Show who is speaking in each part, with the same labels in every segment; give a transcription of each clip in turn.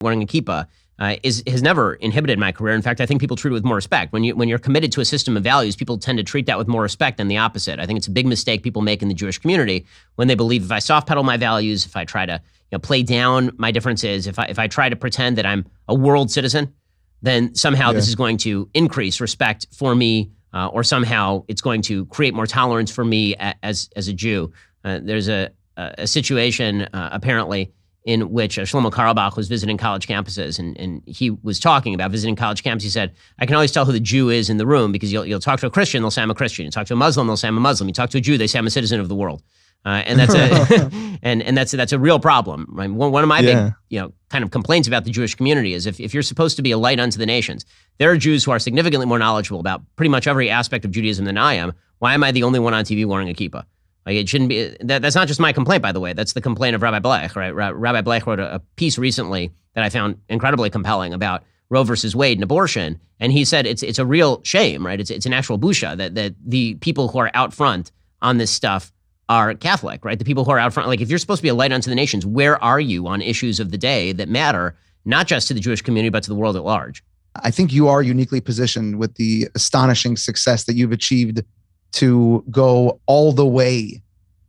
Speaker 1: wearing a kippah has never inhibited my career. In fact, I think people treat it with more respect. When you're committed to a system of values, people tend to treat that with more respect than the opposite. I think it's a big mistake people make in the Jewish community when they believe if I soft pedal my values, if I try to play down my differences, if I try to pretend that I'm a world citizen, then somehow this is going to increase respect for me, or somehow it's going to create more tolerance for me as a Jew. There's a situation apparently in which Shlomo Carlebach was visiting college campuses, and he was talking about visiting college campuses. He said, I can always tell who the Jew is in the room because you'll talk to a Christian, they'll say I'm a Christian. You talk to a Muslim, they'll say I'm a Muslim. You talk to a Jew, they say I'm a citizen of the world. And that's that's a real problem. Right? One of my big kind of complaints about the Jewish community is if you're supposed to be a light unto the nations, there are Jews who are significantly more knowledgeable about pretty much every aspect of Judaism than I am. Why am I the only one on TV wearing a kippah? Like it shouldn't be. That's not just my complaint, by the way. That's the complaint of Rabbi Blech. Right? Rabbi Blech wrote a piece recently that I found incredibly compelling about Roe versus Wade and abortion, and he said it's a real shame, right? It's an actual busha that the people who are out front on this stuff are Catholic, right? The people who are out front, like if you're supposed to be a light unto the nations, where are you on issues of the day that matter not just to the Jewish community but to the world at large?
Speaker 2: I think you are uniquely positioned with the astonishing success that you've achieved to go all the way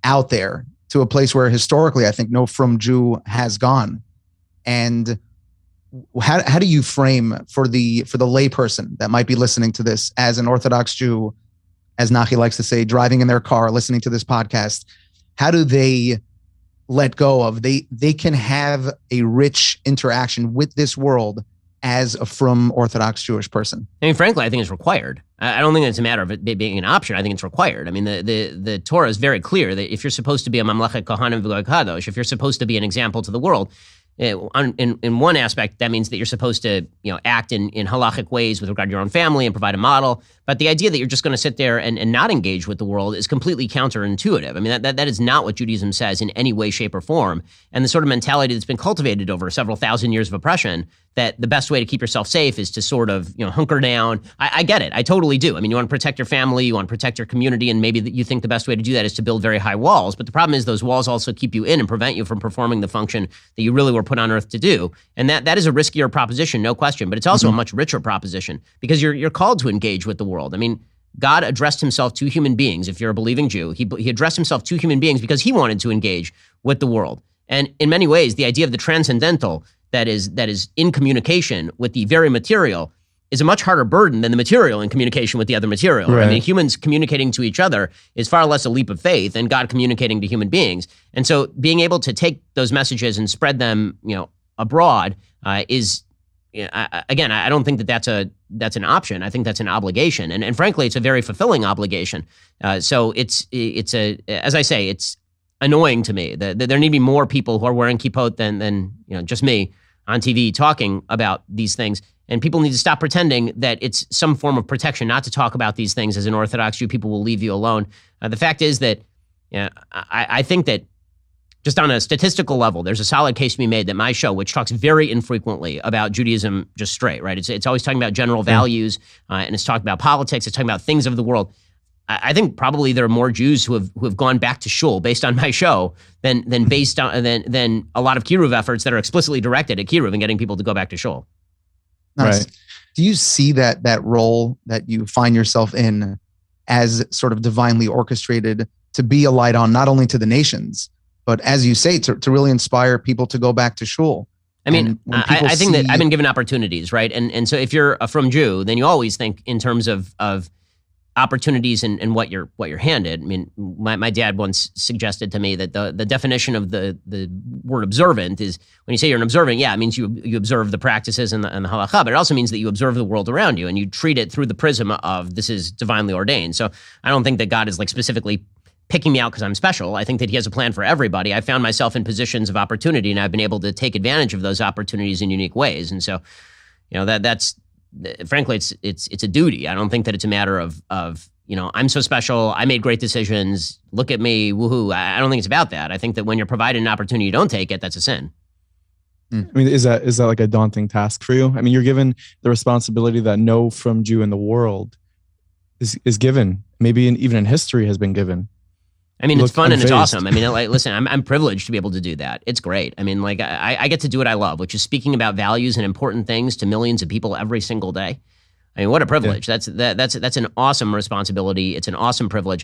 Speaker 2: out there to a place where historically I think no frum Jew has gone. And how do you frame for the layperson that might be listening to this as an Orthodox Jew, as Nachi likes to say, driving in their car, listening to this podcast, how do they let go of, they can have a rich interaction with this world as a frum Orthodox Jewish person? I
Speaker 1: mean, frankly, I think it's required. I don't think it's a matter of it being an option. I think it's required. I mean, the Torah is very clear that if you're supposed to be a mamlechet kohanim v'goy kadosh, if you're supposed to be an example to the world, in one aspect, that means that you're supposed to act in halachic ways with regard to your own family and provide a model. But the idea that you're just going to sit there and not engage with the world is completely counterintuitive. I mean, that is not what Judaism says in any way, shape, or form. And the sort of mentality that's been cultivated over several thousand years of oppression, that the best way to keep yourself safe is to sort of hunker down. I get it. I totally do. I mean, you want to protect your family, you want to protect your community, and maybe you think the best way to do that is to build very high walls. But the problem is those walls also keep you in and prevent you from performing the function that you really were put on earth to do. And that is a riskier proposition, no question. But it's also a much richer proposition because you're called to engage with the world. I mean, God addressed himself to human beings. If you're a believing Jew, he addressed himself to human beings because he wanted to engage with the world. And in many ways, the idea of the transcendental that is in communication with the very material is a much harder burden than the material in communication with the other material. Right. I mean, humans communicating to each other is far less a leap of faith than God communicating to human beings. And so being able to take those messages and spread them, abroad is, again, I don't think that's an option. I think that's an obligation. And frankly, it's a very fulfilling obligation. So it's as I say, it's annoying to me that there need to be more people who are wearing kippot than just me on TV talking about these things. And people need to stop pretending that it's some form of protection not to talk about these things as an Orthodox Jew. People will leave you alone. The fact is that I think that just on a statistical level, there's a solid case to be made that my show, which talks very infrequently about Judaism just straight, right? It's always talking about general values, and it's talking about politics, it's talking about things of the world. I think probably there are more Jews who have gone back to shul based on my show than based on than a lot of kiruv efforts that are explicitly directed at kiruv and getting people to go back to shul.
Speaker 2: Nice. Right. Do you see that role that you find yourself in as sort of divinely orchestrated to be a light on not only to the nations, but as you say, to really inspire people to go back to shul?
Speaker 1: I mean, I think that I've been given opportunities, right? And so if you're a frum Jew, then you always think in terms of opportunities and what you're handed. I mean, my dad once suggested to me that the definition of the word observant is when you say you're an observant, it means you observe the practices and the halakha, but it also means that you observe the world around you and you treat it through the prism of this is divinely ordained. So I don't think that God is like specifically picking me out because I'm special. I think that he has a plan for everybody. I found myself in positions of opportunity and I've been able to take advantage of those opportunities in unique ways. And so, that's frankly, it's a duty. I don't think that it's a matter of I'm so special, I made great decisions, look at me, woohoo. I don't think it's about that. I think that when you're provided an opportunity, you don't take it, that's a sin.
Speaker 3: I mean, is that like a daunting task for you? I mean, you're given the responsibility that no frum Jew in the world is given, maybe even in history has been given.
Speaker 1: I mean,
Speaker 3: You
Speaker 1: it's
Speaker 3: look
Speaker 1: fun and it's
Speaker 3: unfazed.
Speaker 1: awesome. I mean, like, listen, I'm privileged to be able to do that. It's great. I mean, like, I get to do what I love, which is speaking about values and important things to millions of people every single day. I mean, what a privilege. That's an awesome responsibility. It's an awesome privilege.